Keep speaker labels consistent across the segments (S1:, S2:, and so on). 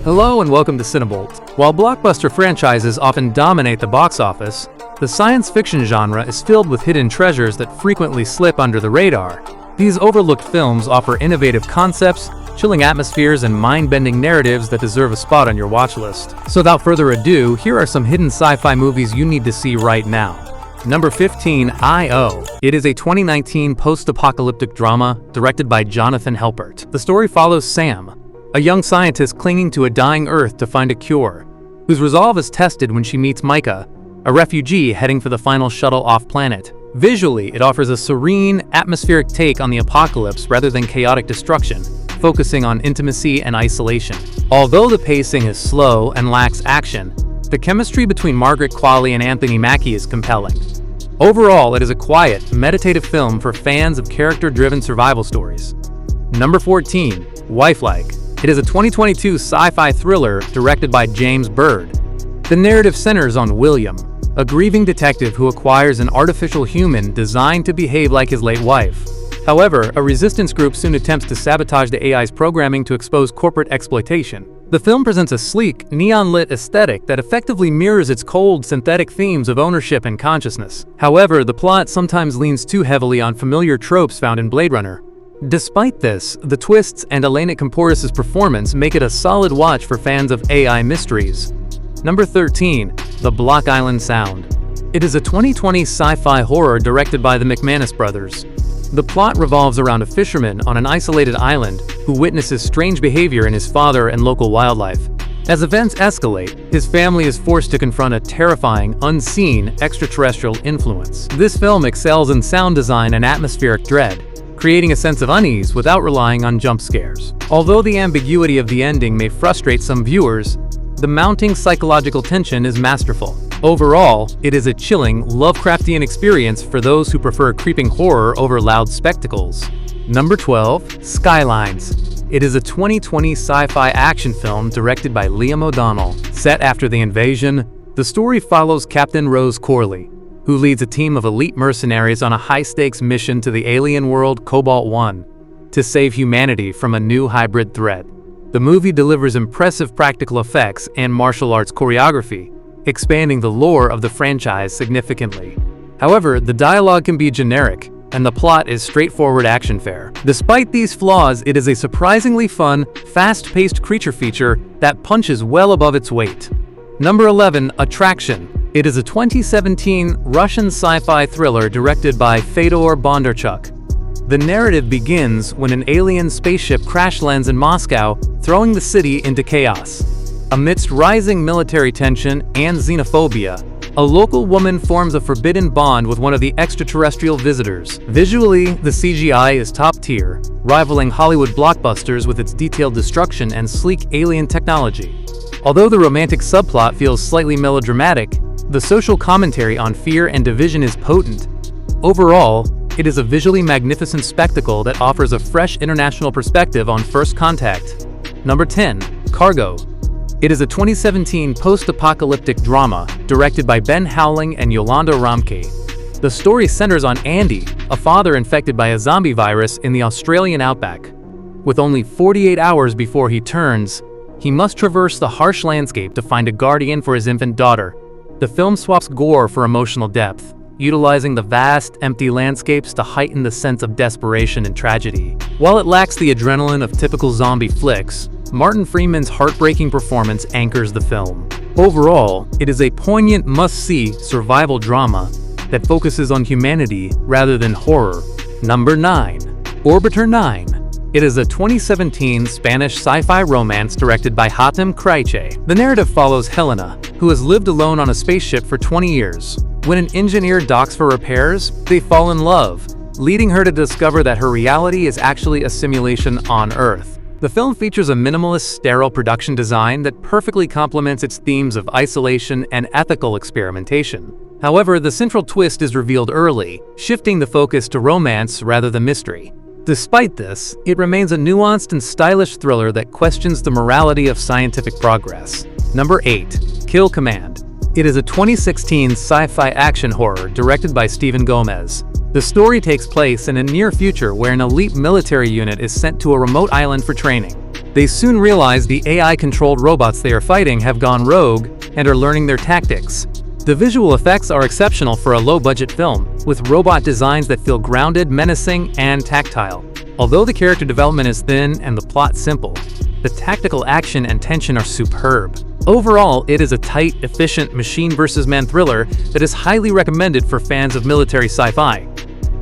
S1: Hello and welcome to CineBolt. While blockbuster franchises often dominate the box office, the science fiction genre is filled with hidden treasures that frequently slip under the radar. These overlooked films offer innovative concepts, chilling atmospheres, and mind-bending narratives that deserve a spot on your watch list. So without further ado, here are some hidden sci-fi movies you need to see right now. Number 15, I.O. It is a 2019 post-apocalyptic drama directed by Jonathan Helpert. The story follows Sam, a young scientist clinging to a dying Earth to find a cure, whose resolve is tested when she meets Micah, a refugee heading for the final shuttle off-planet. Visually, it offers a serene, atmospheric take on the apocalypse rather than chaotic destruction, focusing on intimacy and isolation. Although the pacing is slow and lacks action, the chemistry between Margaret Qualley and Anthony Mackie is compelling. Overall, it is a quiet, meditative film for fans of character-driven survival stories. Number 14, Wifelike. It is a 2022 sci-fi thriller directed by James Bird. The narrative centers on William, a grieving detective who acquires an artificial human designed to behave like his late wife. However, a resistance group soon attempts to sabotage the AI's programming to expose corporate exploitation. The film presents a sleek, neon-lit aesthetic that effectively mirrors its cold, synthetic themes of ownership and consciousness. However, the plot sometimes leans too heavily on familiar tropes found in Blade Runner. Despite this, the twists and Elena Comportis' performance make it a solid watch for fans of AI mysteries. Number 13, The Block Island Sound. It is a 2020 sci-fi horror directed by the McManus brothers. The plot revolves around a fisherman on an isolated island who witnesses strange behavior in his father and local wildlife. As events escalate, his family is forced to confront a terrifying, unseen, extraterrestrial influence. This film excels in sound design and atmospheric dread, creating a sense of unease without relying on jump scares. Although the ambiguity of the ending may frustrate some viewers, the mounting psychological tension is masterful. Overall, it is a chilling, Lovecraftian experience for those who prefer creeping horror over loud spectacles. Number 12, Skylines. It is a 2020 sci-fi action film directed by Liam O'Donnell. Set after the invasion, the story follows Captain Rose Corley, who leads a team of elite mercenaries on a high-stakes mission to the alien world Cobalt-1 to save humanity from a new hybrid threat. The movie delivers impressive practical effects and martial arts choreography, expanding the lore of the franchise significantly. However, the dialogue can be generic, and the plot is straightforward action fare. Despite these flaws, it is a surprisingly fun, fast-paced creature feature that punches well above its weight. Number 11, Attraction. It is a 2017 Russian sci-fi thriller directed by Fedor Bondarchuk. The narrative begins when an alien spaceship crash lands in Moscow, throwing the city into chaos. Amidst rising military tension and xenophobia, a local woman forms a forbidden bond with one of the extraterrestrial visitors. Visually, the CGI is top tier, rivaling Hollywood blockbusters with its detailed destruction and sleek alien technology. Although the romantic subplot feels slightly melodramatic, the social commentary on fear and division is potent. Overall, it is a visually magnificent spectacle that offers a fresh international perspective on first contact. Number 10, Cargo. It is a 2017 post-apocalyptic drama directed by Ben Howling and Yolanda Ramke. The story centers on Andy, a father infected by a zombie virus in the Australian outback. With only 48 hours before he turns, he must traverse the harsh landscape to find a guardian for his infant daughter. The film swaps gore for emotional depth, utilizing the vast, empty landscapes to heighten the sense of desperation and tragedy. While it lacks the adrenaline of typical zombie flicks, Martin Freeman's heartbreaking performance anchors the film. Overall, it is a poignant must-see survival drama that focuses on humanity rather than horror. Number 9, Orbiter 9. It is a 2017 Spanish sci-fi romance directed by Hatem Kraiche. The narrative follows Helena, who has lived alone on a spaceship for 20 years. When an engineer docks for repairs, they fall in love, leading her to discover that her reality is actually a simulation on Earth. The film features a minimalist, sterile production design that perfectly complements its themes of isolation and ethical experimentation. However, the central twist is revealed early, shifting the focus to romance rather than mystery. Despite this, it remains a nuanced and stylish thriller that questions the morality of scientific progress. Number 8, Kill Command. It is a 2016 sci-fi action horror directed by Stephen Gomez. The story takes place in a near future where an elite military unit is sent to a remote island for training. They soon realize the AI-controlled robots they are fighting have gone rogue and are learning their tactics. The visual effects are exceptional for a low-budget film, with robot designs that feel grounded, menacing, and tactile. Although the character development is thin and the plot simple, the tactical action and tension are superb. Overall, it is a tight, efficient machine versus man thriller that is highly recommended for fans of military sci-fi.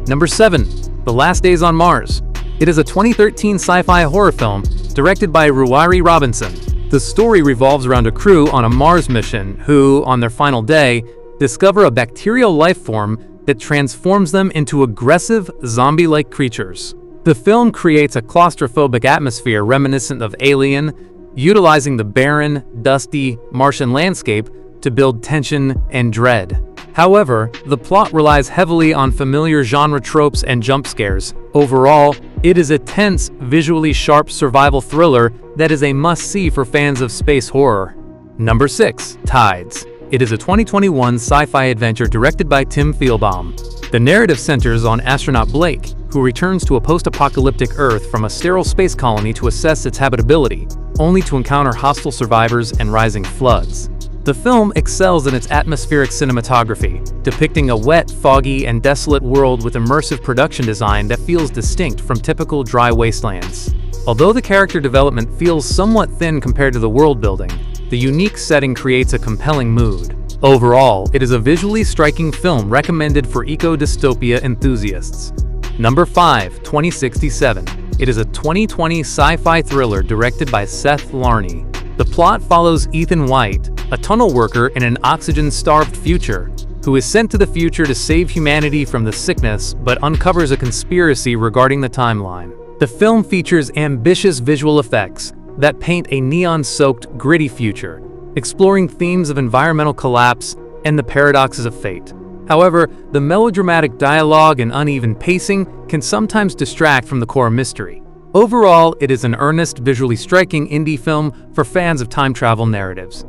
S1: Number 7. The Last Days on Mars. It is a 2013 sci-fi horror film directed by Ruari Robinson. The story revolves around a crew on a Mars mission who, on their final day, discover a bacterial life form that transforms them into aggressive, zombie-like creatures. The film creates a claustrophobic atmosphere reminiscent of Alien, utilizing the barren, dusty Martian landscape to build tension and dread. However, the plot relies heavily on familiar genre tropes and jump scares. Overall, it is a tense, visually sharp survival thriller that is a must-see for fans of space horror. Number 6. Tides. It is a 2021 sci-fi adventure directed by Tim Fielbaum. The narrative centers on astronaut Blake, who returns to a post-apocalyptic Earth from a sterile space colony to assess its habitability, only to encounter hostile survivors and rising floods. The film excels in its atmospheric cinematography, depicting a wet, foggy, and desolate world with immersive production design that feels distinct from typical dry wastelands. Although the character development feels somewhat thin compared to the world building, the unique setting creates a compelling mood. Overall, it is a visually striking film recommended for eco-dystopia enthusiasts. Number 5. 2067. It is a 2020 sci-fi thriller directed by Seth Larney. The plot follows Ethan White, a tunnel worker in an oxygen-starved future, who is sent to the future to save humanity from the sickness but uncovers a conspiracy regarding the timeline. The film features ambitious visual effects that paint a neon-soaked, gritty future, exploring themes of environmental collapse and the paradoxes of fate. However, the melodramatic dialogue and uneven pacing can sometimes distract from the core mystery. Overall, it is an earnest, visually striking indie film for fans of time travel narratives.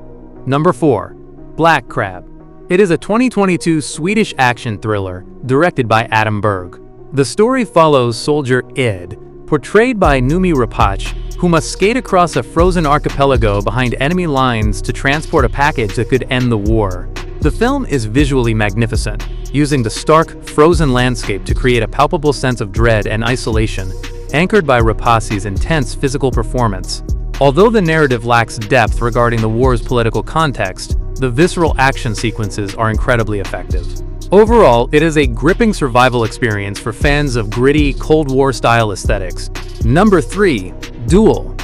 S1: Number 4. Black Crab. It is a 2022 Swedish action thriller directed by Adam Berg. The story follows soldier Ed, portrayed by Noomi Rapace, who must skate across a frozen archipelago behind enemy lines to transport a package that could end the war. The film is visually magnificent, using the stark, frozen landscape to create a palpable sense of dread and isolation, anchored by Rapace's intense physical performance. Although the narrative lacks depth regarding the war's political context, the visceral action sequences are incredibly effective. Overall, it is a gripping survival experience for fans of gritty, Cold War-style aesthetics. Number 3. Duel.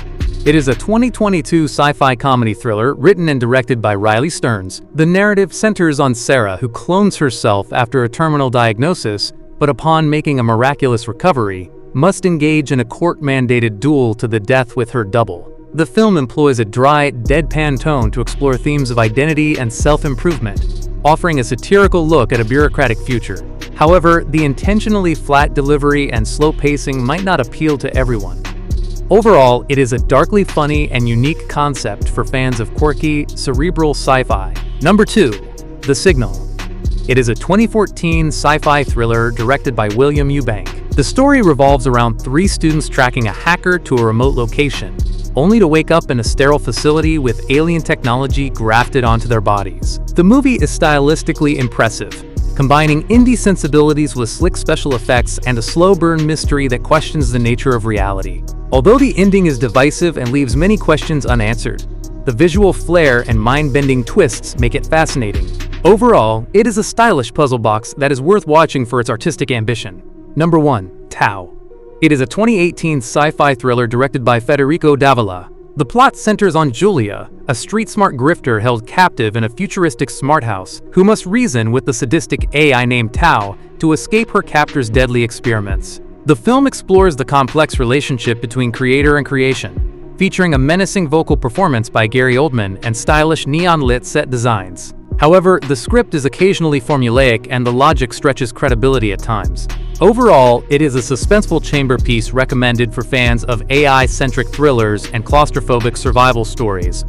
S1: It is a 2022 sci-fi comedy thriller written and directed by Riley Stearns. The narrative centers on Sarah, who clones herself after a terminal diagnosis, but upon making a miraculous recovery, must engage in a court-mandated duel to the death with her double. The film employs a dry, deadpan tone to explore themes of identity and self-improvement, offering a satirical look at a bureaucratic future. However, the intentionally flat delivery and slow pacing might not appeal to everyone. Overall, it is a darkly funny and unique concept for fans of quirky, cerebral sci-fi. Number 2. The Signal. It is a 2014 sci-fi thriller directed by William Eubank. The story revolves around 3 students tracking a hacker to a remote location, only to wake up in a sterile facility with alien technology grafted onto their bodies. The movie is stylistically impressive, combining indie sensibilities with slick special effects and a slow-burn mystery that questions the nature of reality. Although the ending is divisive and leaves many questions unanswered, the visual flair and mind-bending twists make it fascinating. Overall, it is a stylish puzzle box that is worth watching for its artistic ambition. Number 1. Tau. It is a 2018 sci-fi thriller directed by Federico Davila. The plot centers on Julia, a street-smart grifter held captive in a futuristic smart house, who must reason with the sadistic AI named Tau to escape her captor's deadly experiments. The film explores the complex relationship between creator and creation, featuring a menacing vocal performance by Gary Oldman and stylish neon-lit set designs. However, the script is occasionally formulaic and the logic stretches credibility at times. Overall, it is a suspenseful chamber piece recommended for fans of AI-centric thrillers and claustrophobic survival stories.